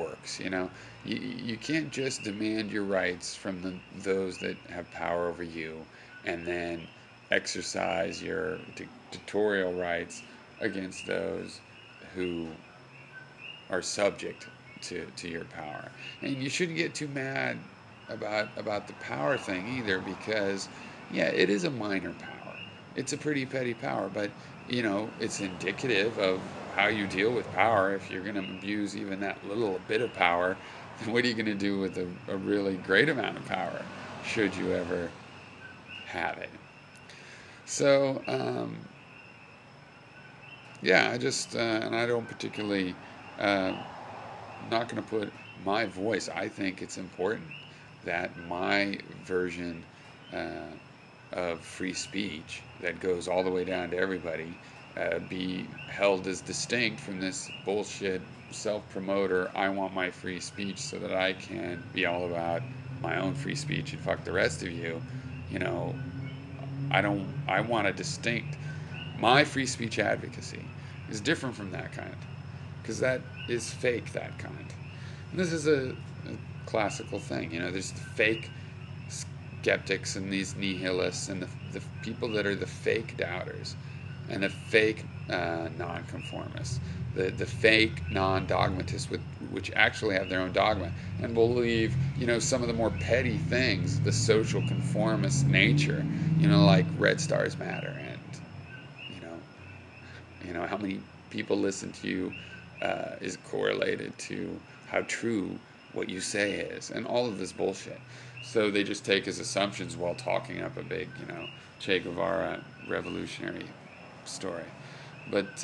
works. You can't just demand your rights from those that have power over you, and then exercise your dictatorial rights against those who are subject to your power. And you shouldn't get too mad about the power thing either, because yeah, it is a minor power. It's a pretty petty power, but it's indicative of how you deal with power. If you're going to abuse even that little bit of power, then what are you going to do with a really great amount of power, should you ever have it? So, yeah, I just, and I don't particularly, uh, not going to put my voice. I think it's important that my version of free speech, that goes all the way down to everybody, be held as distinct from this bullshit self-promoter. I want my free speech so that I can be all about my own free speech and fuck the rest of you. You know, I don't. I want a distinct. My free speech advocacy is different from that kind, because that is fake. That kind. And this is a classical thing. There's the fake skeptics and these nihilists and the people that are the fake doubters and the fake nonconformists, the fake non-dogmatists, which actually have their own dogma and believe some of the more petty things, the social conformist nature, like red stars matter, and how many people listen to you is correlated to how true what you say is, and all of this bullshit. So they just take as assumptions while talking up a big, Che Guevara revolutionary story. But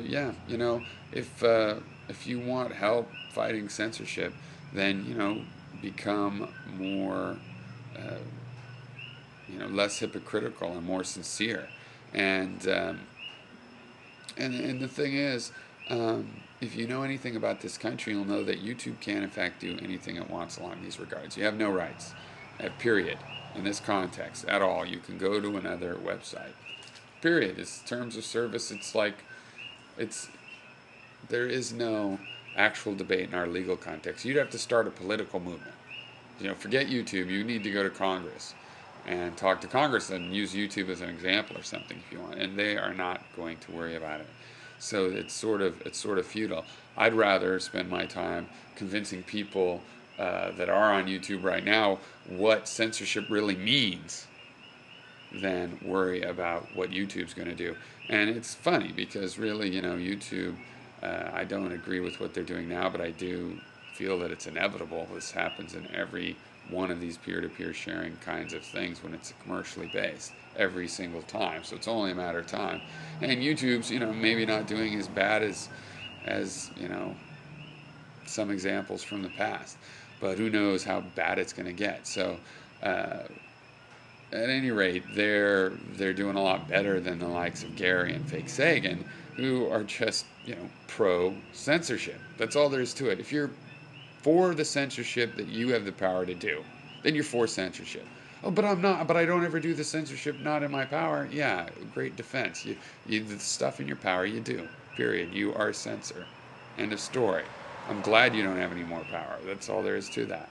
yeah, if you want help fighting censorship, then become more, uh, less hypocritical and more sincere. And and the thing is, if you know anything about this country, you'll know that YouTube can, in fact, do anything it wants along these regards. You have no rights, period, in this context at all. You can go to another website, period. It's terms of service. It's like, there is no actual debate in our legal context. You'd have to start a political movement. Forget YouTube. You need to go to Congress and talk to Congress and use YouTube as an example or something if you want. And they are not going to worry about it. So it's sort of futile. I'd rather spend my time convincing people that are on YouTube right now what censorship really means than worry about what YouTube's going to do. And it's funny because really, YouTube, I don't agree with what they're doing now, but I do feel that it's inevitable. This happens in every one of these peer-to-peer sharing kinds of things when it's commercially based every single time. So it's only a matter of time. And YouTube's, maybe not doing as bad as some examples from the past, but who knows how bad it's going to get. So at any rate, they're doing a lot better than the likes of Gary and Fake Sagan, who are just pro censorship. That's all there is to it. If you're for the censorship that you have the power to do, then you're for censorship. Oh, but I'm not. But I don't ever do the censorship. Not in my power. Yeah, great defense. The stuff in your power, you do. Period. You are a censor. End of story. I'm glad you don't have any more power. That's all there is to that.